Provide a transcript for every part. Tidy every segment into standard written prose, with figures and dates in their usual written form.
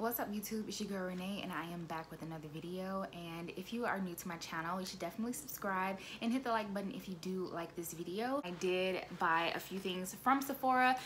What's up YouTube, it's your girl Renee and I am back with another video. And if you are new to my channel, you should definitely subscribe and hit the like button if you do like this video. I did buy a few things from Sephora.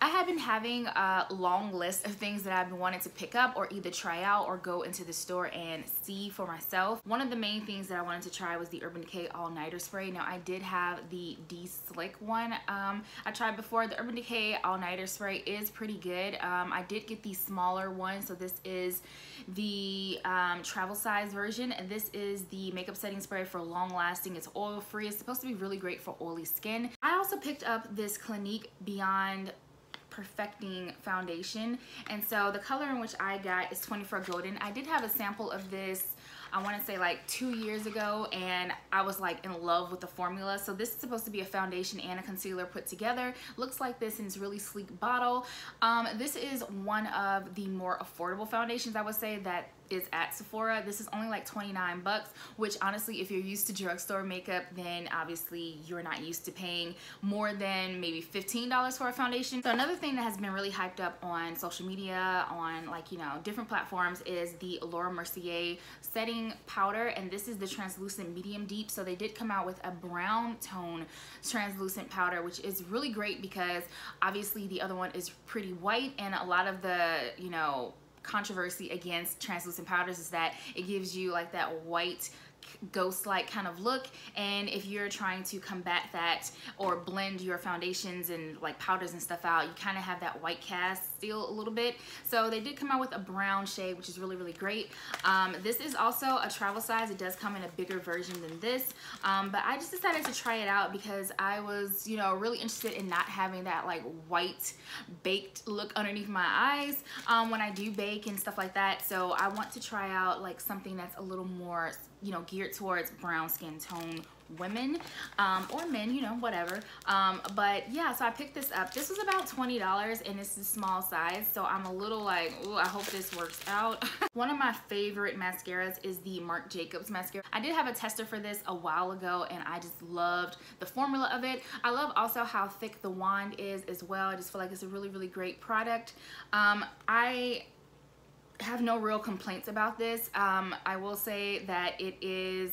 I have been having a long list of things that I've been wanting to pick up or either try out or go into the store and see for myself. One of the main things that I wanted to try was the Urban Decay All-Nighter Spray. Now I did have the De-Slick one I tried before. The Urban Decay All-Nighter Spray is pretty good. I did get the smaller one, so this is the travel size version, and this is the makeup setting spray for long lasting. It's oil free. It's supposed to be really great for oily skin. I also picked up this Clinique Beyond Perfecting foundation, and so the color in which I got is 24 Golden. I did have a sample of this, I want to say like 2 years ago, and I was like in love with the formula. So this is supposed to be a foundation and a concealer put together. Looks like this in this really sleek bottle. This is one of the more affordable foundations, I would say, that is at Sephora. This is only like 29 bucks, which honestly, if you're used to drugstore makeup, then obviously you're not used to paying more than maybe $15 for a foundation. So another thing that has been really hyped up on social media, on like, you know, different platforms, is the Laura Mercier setting powder, and this is the translucent medium deep. So they did come out with a brown tone translucent powder, which is really great because obviously the other one is pretty white, and a lot of the, you know, controversy against translucent powders is that it gives you like that white ghost-like kind of look, and if you're trying to combat that or blend your foundations and like powders and stuff out, you kind of have that white cast still a little bit. So they did come out with a brown shade, which is really great. This is also a travel size. It does come in a bigger version than this, but I just decided to try it out because I was, you know, really interested in not having that like white baked look underneath my eyes when I do bake and stuff like that. So I want to try out like something that's a little more, you know, geared towards brown skin tone women or men, you know, whatever. But yeah, so I picked this up. This was about $20 and it's a small size, so I'm a little like, ooh, I hope this works out. One of my favorite mascaras is the Marc Jacobs mascara. I did have a tester for this a while ago and I just loved the formula of it. I love also how thick the wand is as well. I just feel like it's a really great product. I have no real complaints about this. I will say that it is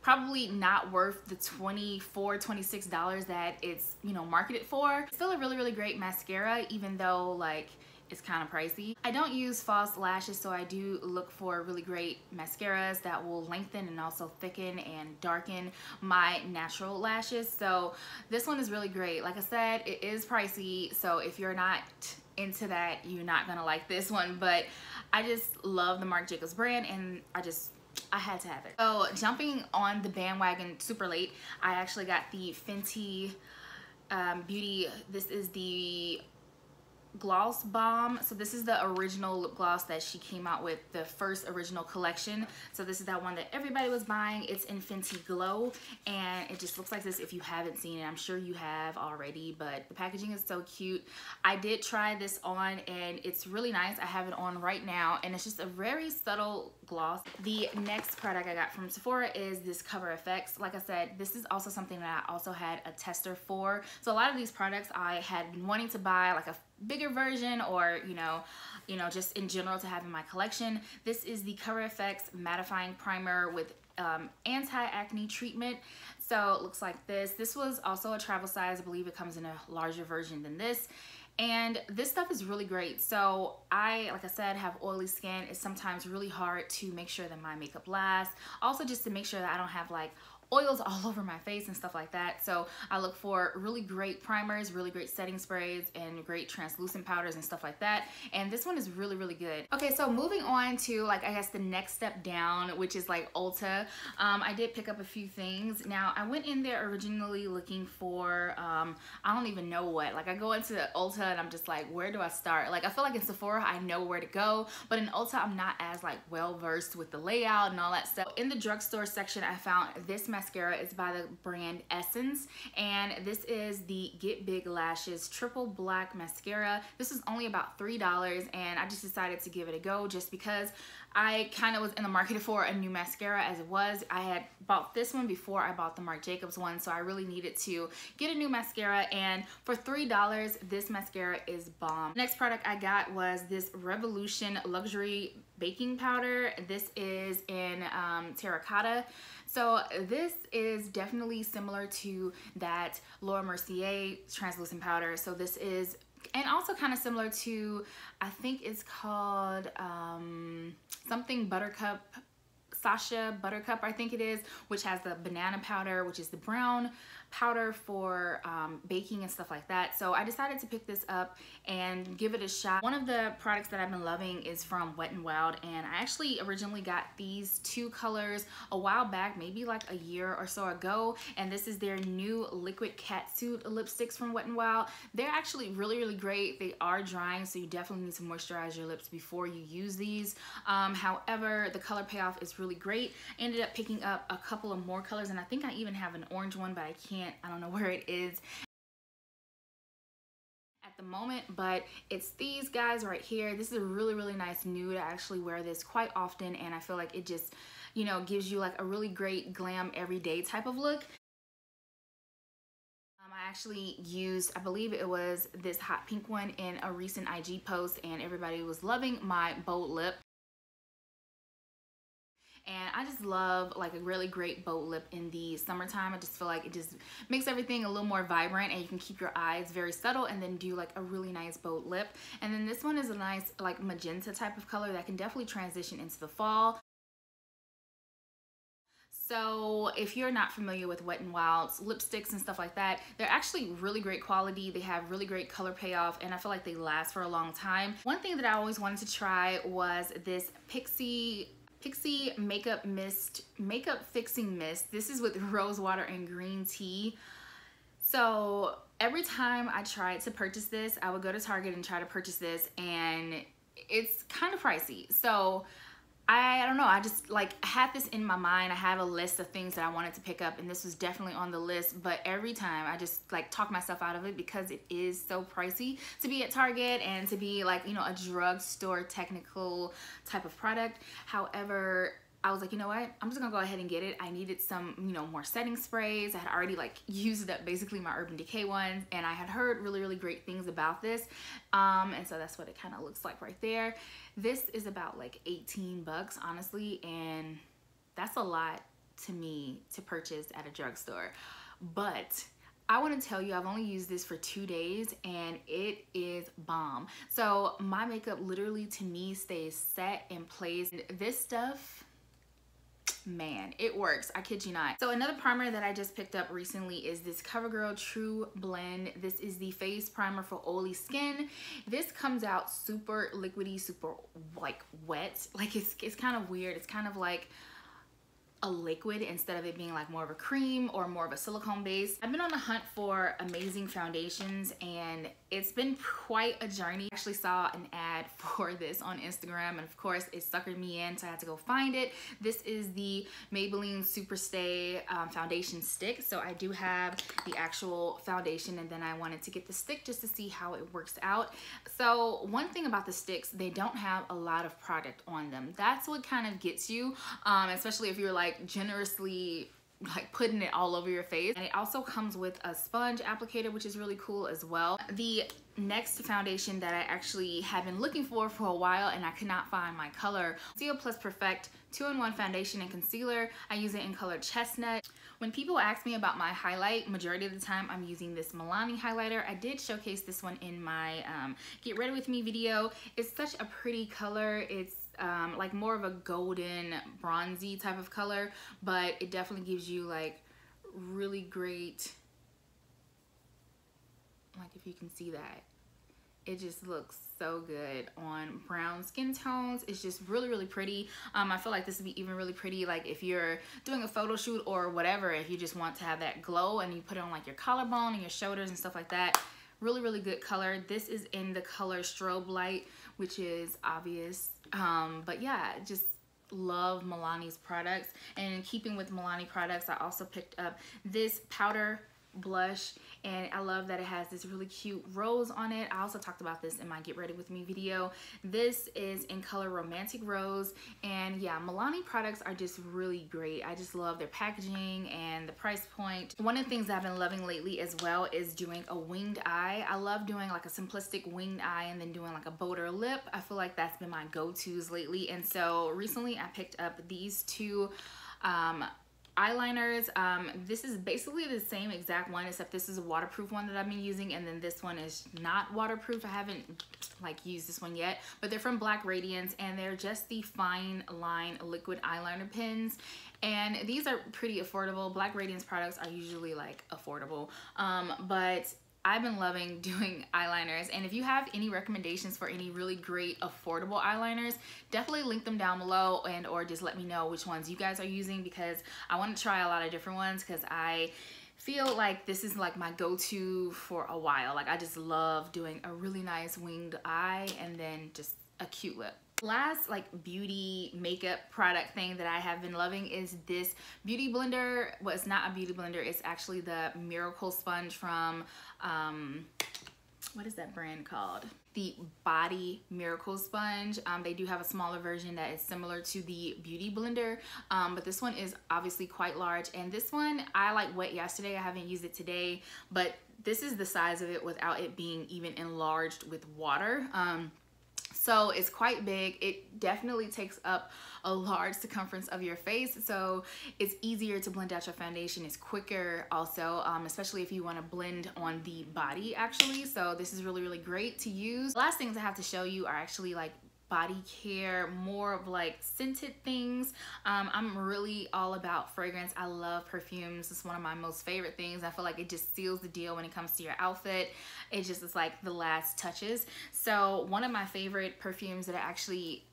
probably not worth the $24, $26 that it's, you know, marketed for. It's still a really great mascara, even though like it's kind of pricey. I don't use false lashes, so I do look for really great mascaras that will lengthen and also thicken and darken my natural lashes. So this one is really great. Like I said, it is pricey, so if you're not into that, you're not gonna like this one, but I just love the Marc Jacobs brand, and I had to have it. So jumping on the bandwagon super late, I actually got the Fenty Beauty. This is the Gloss Bomb. So this is the original lip gloss that she came out with, the first original collection. So this is that one that everybody was buying. It's in Fenty Glow, and it just looks like this if you haven't seen it. I'm sure you have already, but the packaging is so cute. I did try this on and it's really nice. I have it on right now, and it's just a very subtle gloss. The next product I got from Sephora is this Cover FX. Like I said, this is also something that I also had a tester for. So a lot of these products I had been wanting to buy like a bigger version, or you know, just in general to have in my collection. This is the Cover FX mattifying primer with anti-acne treatment. So it looks like this. This was also a travel size. I believe it comes in a larger version than this. And this stuff is really great. So like I said, have oily skin. It's sometimes really hard to make sure that my makeup lasts. Also just to make sure that I don't have like oils all over my face and stuff like that. So I look for really great primers, really great setting sprays, and great translucent powders and stuff like that. And this one is really good. Okay, so moving on to like, I guess the next step down, which is like Ulta. I did pick up a few things. Now I went in there originally looking for, I don't even know what. Like I go into Ulta and I'm just like, where do I start? Like I feel like in Sephora I know where to go, but in Ulta I'm not as like well versed with the layout and all that stuff. In the drugstore section I found this mascara is by the brand Essence, and this is the Get Big Lashes Triple Black Mascara. This is only about $3, and I just decided to give it a go just because I kind of was in the market for a new mascara as it was. I had bought this one before I bought the Marc Jacobs one, so I really needed to get a new mascara, and for $3, this mascara is bomb. Next product I got was this Revolution Luxury Baking Powder. This is in terracotta. So this is definitely similar to that Laura Mercier translucent powder. So this is, and also kind of similar to, I think it's called something Buttercup, Sasha Buttercup I think it is, which has the banana powder, which is the brown powder for baking and stuff like that. So I decided to pick this up and give it a shot. One of the products that I've been loving is from Wet n Wild, and I actually originally got these two colors a while back, maybe like a year or so ago, and this is their new liquid catsuit lipsticks from Wet n Wild. They're actually really great. They are drying, so you definitely need to moisturize your lips before you use these. However, the color payoff is really great. Ended up picking up a couple of more colors, and I think I even have an orange one, but I don't know where it is at the moment, but it's these guys right here. This is a really nice nude. I actually wear this quite often, and I feel like it just, you know, gives you like a really great glam everyday type of look. I actually used, I believe it was this hot pink one in a recent IG post, and everybody was loving my bold lip. And I just love like a really great bold lip in the summertime. I just feel like it just makes everything a little more vibrant, and you can keep your eyes very subtle and then do like a really nice bold lip. And then this one is a nice like magenta type of color that can definitely transition into the fall. So if you're not familiar with Wet n Wild's lipsticks and stuff like that, they're actually really great quality. They have really great color payoff, and I feel like they last for a long time. One thing that I always wanted to try was this Pixie makeup fixing mist. This is with rose water and green tea. So every time I tried to purchase this, I would go to Target and try to purchase this, and it's kind of pricey. So I don't know, I just like had this in my mind. I had a list of things that I wanted to pick up, and this was definitely on the list, but every time I just like talk myself out of it because it is so pricey to be at Target and to be like, you know, a drugstore technical type of product. However, I was like, you know what, I'm just gonna go ahead and get it. I needed some, you know, more setting sprays. I had already like used up basically my Urban Decay ones, and I had heard really great things about this. And so that's what it kind of looks like right there. This is about like 18 bucks, honestly, and that's a lot to me to purchase at a drugstore. But I want to tell you, I've only used this for 2 days, and it is bomb. So my makeup literally to me stays set in place. This stuff, man, it works. I kid you not. So another primer that I just picked up recently is this CoverGirl True Blend. This is the face primer for oily skin. This comes out super liquidy, super like wet. Like it's kind of weird. It's kind of like a liquid instead of it being like more of a cream or more of a silicone base. I've been on the hunt for amazing foundations, and it's been quite a journey. I actually saw an ad for this on Instagram, and of course it suckered me in, so I had to go find it. This is the Maybelline Superstay foundation stick. So I do have the actual foundation, and then I wanted to get the stick just to see how it works out. So one thing about the sticks, they don't have a lot of product on them. That's what kind of gets you, especially if you're like generously like putting it all over your face. And it also comes with a sponge applicator, which is really cool as well. The next foundation that I actually have been looking for a while, and I could not find my color, Conceal Plus Perfect 2-in-1 foundation and concealer. I use it in color Chestnut. When people ask me about my highlight, majority of the time I'm using this Milani highlighter. I did showcase this one in my Get Ready With Me video. It's such a pretty color. It's like more of a golden bronzy type of color, but it definitely gives you like really great, like if you can see that, it just looks so good on brown skin tones. It's just really pretty. I feel like this would be even really pretty like if you're doing a photo shoot or whatever, if you just want to have that glow and you put it on like your collarbone and your shoulders and stuff like that. Really good color. This is in the color Strobe Light, which is obvious, but yeah, just love Milani's products, and in keeping with Milani products, I also picked up this powder blush, and I love that it has this really cute rose on it. I also talked about this in my Get Ready With Me video. This is in color Romantic Rose, and yeah, Milani products are just really great. I just love their packaging and the price point. One of the things I've been loving lately as well is doing a winged eye. I love doing like a simplistic winged eye and then doing like a bold or lip. I feel like that's been my go-tos lately, and so recently I picked up these two eyeliners. This is basically the same exact one, except this is a waterproof one that I've been using, and then this one is not waterproof. I haven't like used this one yet, but they're from Black Radiance, and they're just the fine line liquid eyeliner pens, and these are pretty affordable. Black Radiance products are usually like affordable, but I've been loving doing eyeliners, and if you have any recommendations for any really great affordable eyeliners, definitely link them down below, and or just let me know which ones you guys are using, because I want to try a lot of different ones, because I feel like this is like my go-to for a while. Like I just love doing a really nice winged eye and then just a cute lip. Last like beauty makeup product thing that I have been loving is this beauty blender. Well, it's not a beauty blender, it's actually the Miracle Sponge from what is that brand called? The Body Miracle Sponge. They do have a smaller version that is similar to the beauty blender, but this one is obviously quite large, and this one I like wet yesterday. I haven't used it today, but this is the size of it without it being even enlarged with water. So it's quite big. It definitely takes up a large circumference of your face, so it's easier to blend out your foundation. It's quicker also, especially if you want to blend on the body actually. So this is really, really great to use. The last things I have to show you are actually like body care, more of like scented things. I'm really all about fragrance. I love perfumes. It's one of my most favorite things. I feel like it just seals the deal when it comes to your outfit. It just is like the last touches. So one of my favorite perfumes that I actually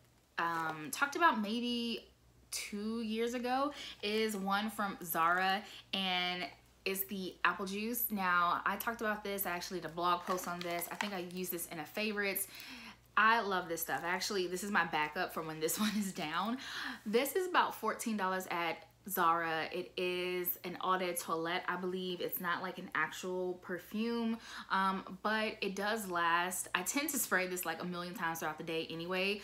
talked about maybe 2 years ago is one from Zara, and it's the apple juice. Now I talked about this, I actually did a blog post on this. I think I used this in a favorites. I love this stuff. Actually, this is my backup for when this one is down. This is about $14 at Zara. It is an eau de toilette, I believe. It's not like an actual perfume, but it does last. I tend to spray this like a million times throughout the day anyway.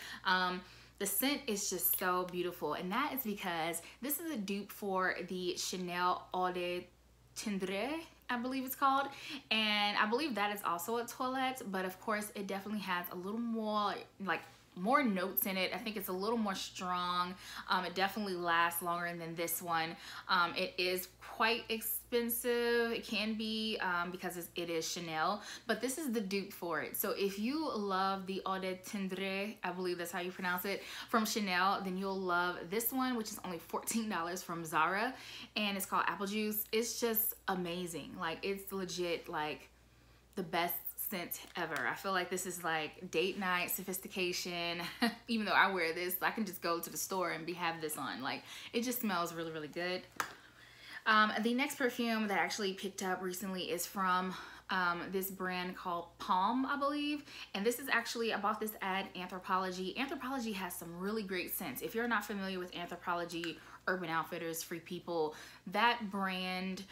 The scent is just so beautiful, and that is because this is a dupe for the Chanel Eau de Tendre, I believe it's called, and I believe that is also a toilette, but of course it definitely has a little more like more notes in it. I think it's a little more strong. It definitely lasts longer than this one. It is quite expensive. It can be because it is Chanel, but this is the dupe for it. So if you love the Eau de Tendre, I believe that's how you pronounce it, from Chanel, then you'll love this one, which is only $14 from Zara, and it's called Apple Juice. It's just amazing. Like it's legit like the best scent ever. I feel like this is like date night sophistication. Even though I wear this, I can just go to the store and have this on. Like it just smells really, really good. The next perfume that I actually picked up recently is from this brand called Palm, I believe, and this is actually, I bought this at Anthropologie. Anthropologie has some really great scents. If you're not familiar with Anthropologie, Urban Outfitters, Free People, that brand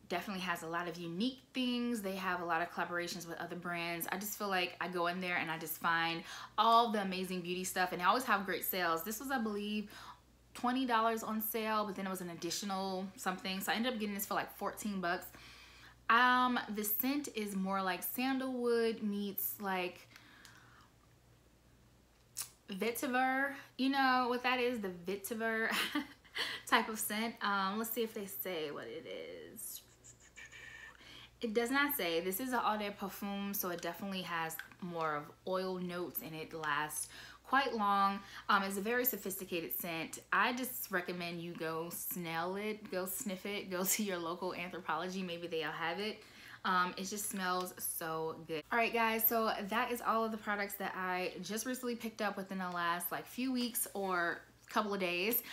definitely has a lot of unique things. They have a lot of collaborations with other brands. I just feel like I go in there and I just find all the amazing beauty stuff, and they always have great sales. This was, I believe, $20 on sale, but then it was an additional something, so I ended up getting this for like 14 bucks. The scent is more like sandalwood meets like vetiver. You know what that is, the vetiver type of scent. Let's see if they say what it is. It does not say. This is an eau de parfum, so it definitely has more of oil notes, and it lasts quite long. It's a very sophisticated scent. I just recommend you go smell it, go sniff it, go to your local Anthropologie, maybe they'll have it. It just smells so good. All right guys, so that is all of the products that I just recently picked up within the last like few weeks or couple of days.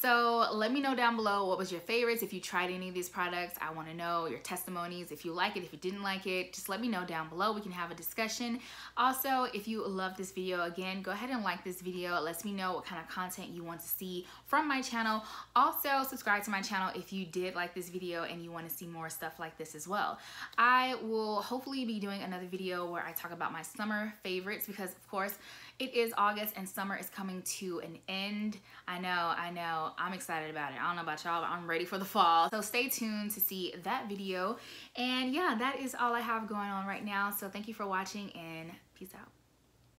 So let me know down below what was your favorites. If you tried any of these products, I want to know your testimonies. If you like it, if you didn't like it, just let me know down below. We can have a discussion. Also, if you love this video, again, go ahead and like this video. It lets me know what kind of content you want to see from my channel. Also, subscribe to my channel if you did like this video and you want to see more stuff like this as well. I will hopefully be doing another video where I talk about my summer favorites, because of course it is August and summer is coming to an end. I know, I'm excited about it. I don't know about y'all, but I'm ready for the fall. So stay tuned to see that video. And yeah, that is all I have going on right now. So thank you for watching and peace out.